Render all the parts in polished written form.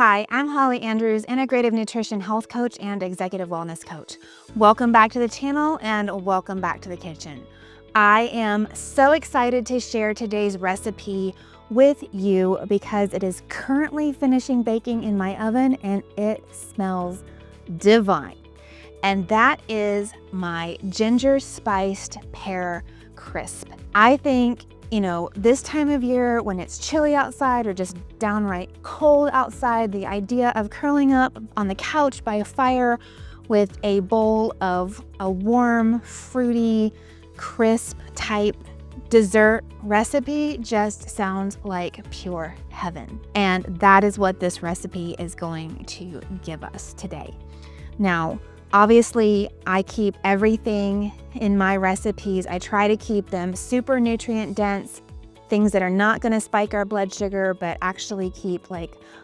Hi, I'm Holly Andrews, Integrative Nutrition Health Coach and Executive Wellness Coach. Welcome back to the channel and welcome back to the kitchen. I am so excited to share today's recipe with you because it is currently finishing baking in my oven and it smells divine. And that is my Ginger Spiced Pear Crisp. I think this time of year when it's chilly outside or just downright cold outside, the idea of curling up on the couch by a fire with a bowl of a warm, fruity, crisp type dessert recipe just sounds like pure heaven. And that is what this recipe is going to give us today. Now, obviously, I keep everything in my recipes. I try to keep them super nutrient dense, things that are not going to spike our blood sugar, but actually keep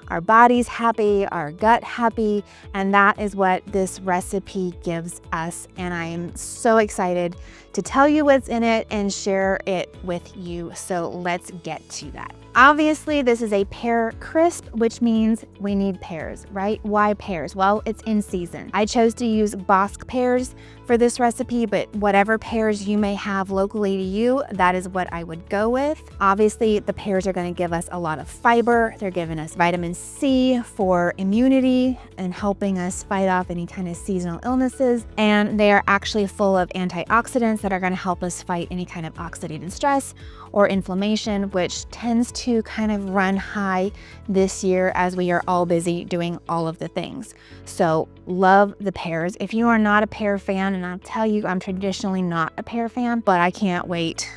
our bodies happy, our gut happy. And that is what this recipe gives us. And I am so excited to tell you what's in it and share it with you. So let's get to that. Obviously, this is a pear crisp, which means we need pears, right? Why pears? Well, it's in season. I chose to use Bosc pears for this recipe, but whatever pears you may have locally to you, that is what I would go with. Obviously, the pears are going to give us a lot of fiber. They're giving us vitamin C for immunity and helping us fight off any kind of seasonal illnesses. And they are actually full of antioxidants that are going to help us fight any kind of oxidative stress or inflammation, which tends to kind of run high this year as we are all busy doing all of the things. So love the pears. If you are not a pear fan, and I'll tell you, I'm traditionally not a pear fan, but I can't wait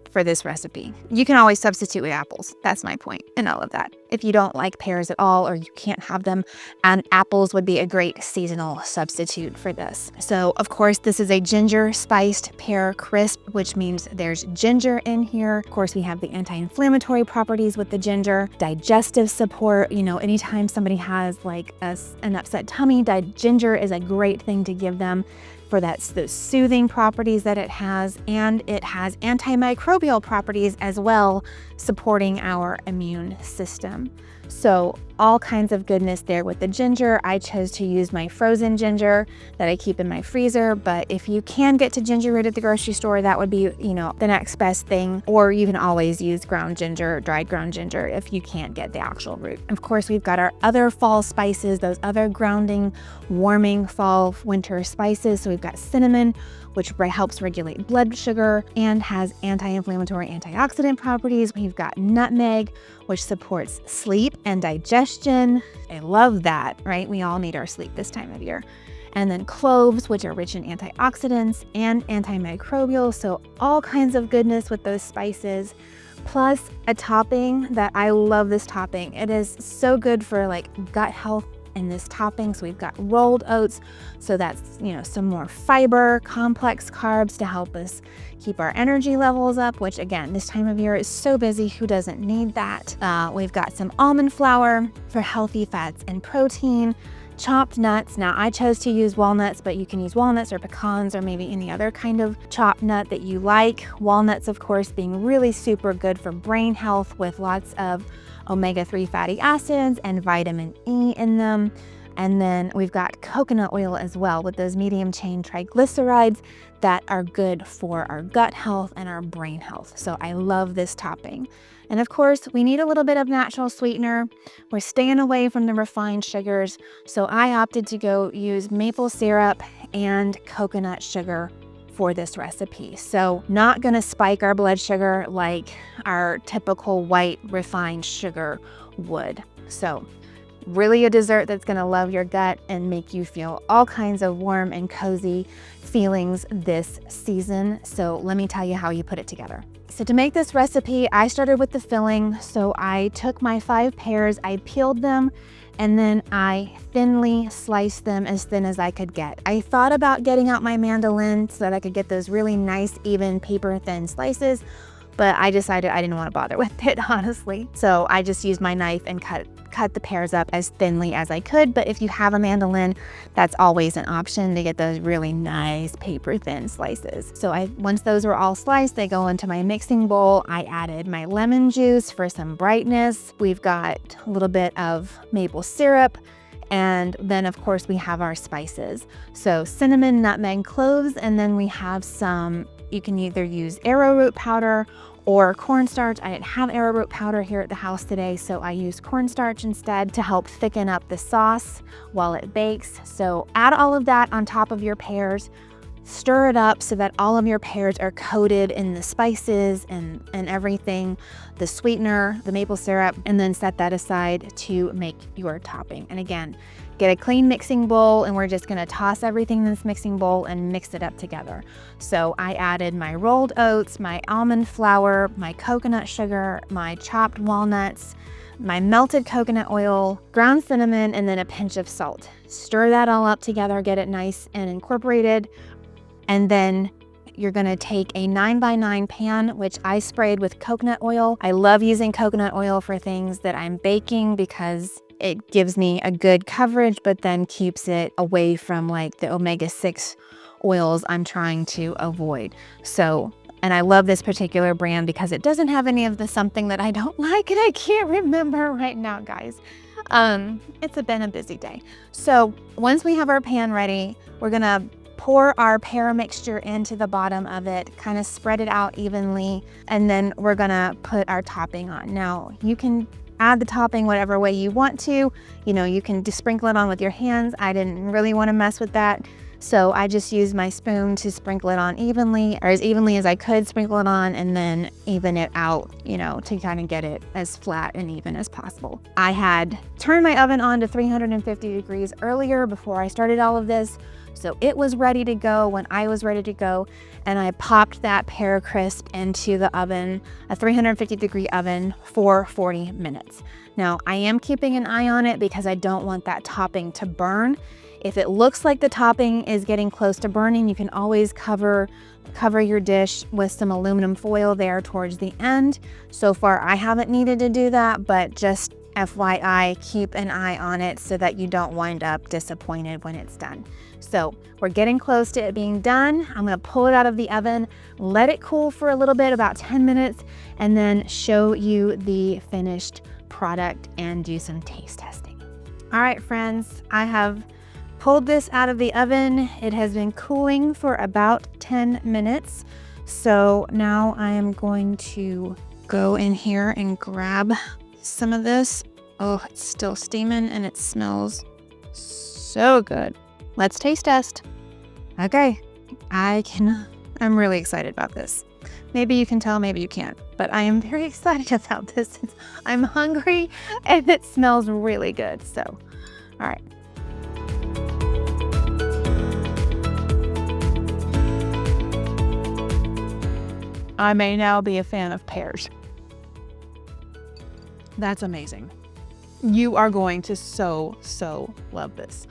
for this recipe. You can always substitute with apples. That's my point in all of that. If you don't like pears at all or you can't have them, and apples would be a great seasonal substitute for this. So of course, this is a ginger spiced pear crisp, which means there's ginger in here. Of course, we have the anti-inflammatory properties with the ginger, digestive support. Anytime somebody has an upset tummy, ginger is a great thing to give them for those soothing properties that it has, and it has antimicrobial properties as well, supporting our immune system. So all kinds of goodness there with the ginger. I chose to use my frozen ginger that I keep in my freezer, but if you can get to ginger root at the grocery store, that would be, the next best thing. Or you can always use ground ginger, dried ground ginger, if you can't get the actual root. Of course, we've got our other fall spices, those other grounding, warming fall, winter spices. So we've got cinnamon, which helps regulate blood sugar and has anti-inflammatory antioxidant properties. We've got nutmeg, which supports sleep and digestion. I love that, right? We all need our sleep this time of year. And then cloves, which are rich in antioxidants and antimicrobial. So all kinds of goodness with those spices. Plus a topping that I love this topping. It is so good for gut health in this topping. So we've got rolled oats. So that's, some more fiber, complex carbs to help us keep our energy levels up, which again, this time of year is so busy. Who doesn't need that? We've got some almond flour for healthy fats and protein, chopped nuts. Now I chose to use walnuts, but you can use walnuts or pecans or maybe any other kind of chopped nut that you like. Walnuts, of course, being really super good for brain health with lots of omega-3 fatty acids and vitamin E in them. And then we've got coconut oil as well with those medium chain triglycerides that are good for our gut health and our brain health. So I love this topping. And of course, we need a little bit of natural sweetener. We're staying away from the refined sugars. So I opted to go use maple syrup and coconut sugar for this recipe. So not gonna spike our blood sugar like our typical white refined sugar would. So really a dessert that's gonna love your gut and make you feel all kinds of warm and cozy feelings this season. So let me tell you how you put it together. So to make this recipe, I started with the filling. So I took my 5 pears, I peeled them, and then I thinly sliced them as thin as I could get. I thought about getting out my mandolin so that I could get those really nice, even paper thin slices, but I decided I didn't want to bother with it, honestly. So I just used my knife and cut the pears up as thinly as I could. But if you have a mandolin, that's always an option to get those really nice paper thin slices. So once those were all sliced, they go into my mixing bowl. I added my lemon juice for some brightness. We've got a little bit of maple syrup. And then of course we have our spices. So cinnamon, nutmeg, cloves, and then we have some, you can either use arrowroot powder or cornstarch. I didn't have arrowroot powder here at the house today, so I used cornstarch instead to help thicken up the sauce while it bakes. So add all of that on top of your pears, stir it up so that all of your pears are coated in the spices and everything, the sweetener, the maple syrup, and then set that aside to make your topping. And again, get a clean mixing bowl, and we're just gonna toss everything in this mixing bowl and mix it up together. So I added my rolled oats, my almond flour, my coconut sugar, my chopped walnuts, my melted coconut oil, ground cinnamon, and then a pinch of salt. Stir that all up together, get it nice and incorporated. And then you're gonna take a 9x9 pan, which I sprayed with coconut oil. I love using coconut oil for things that I'm baking because it gives me a good coverage, but then keeps it away from like the omega-6 oils I'm trying to avoid. So, and I love this particular brand because it doesn't have any of the something that I don't like, and I can't remember right now, guys. It's been a busy day. So once we have our pan ready, we're gonna pour our pear mixture into the bottom of it, kind of spread it out evenly, and then we're gonna put our topping on. Now, you can add the topping whatever way you want to. You know, you can just sprinkle it on with your hands. I didn't really want to mess with that, so I just used my spoon to sprinkle it on evenly, or as evenly as I could sprinkle it on, and then even it out, you know, to kind of get it as flat and even as possible. I had turned my oven on to 350 degrees earlier before I started all of this, so it was ready to go when I was ready to go, and I popped that pear crisp into the oven, a 350 degree oven, for 40 minutes. Now, I am keeping an eye on it because I don't want that topping to burn. If it looks like the topping is getting close to burning, you can always cover your dish with some aluminum foil there towards the end. So far, I haven't needed to do that, but just FYI, keep an eye on it so that you don't wind up disappointed when it's done. So we're getting close to it being done. I'm gonna pull it out of the oven, let it cool for a little bit, about 10 minutes, and then show you the finished product and do some taste testing. All right, friends, I have pulled this out of the oven. It has been cooling for about 10 minutes. So now I am going to go in here and grab some of this. Oh, it's still steaming and it smells so good. Let's taste test. Okay, I'm really excited about this. Maybe you can tell, maybe you can't, but I am very excited about this. I'm hungry and it smells really good. So, all right. I may now be a fan of pears. That's amazing. You are going to so love this.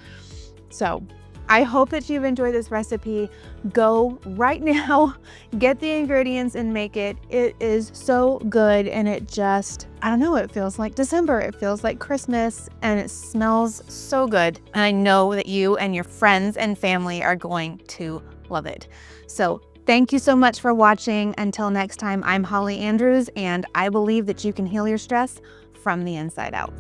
So I hope that you've enjoyed this recipe. Go right now, get the ingredients and make it. It is so good, and it just, I don't know, it feels like December. It feels like Christmas, and it smells so good. And I know that you and your friends and family are going to love it. So thank you so much for watching. Until next time, I'm Holly Andrews, and I believe that you can heal your stress from the inside out.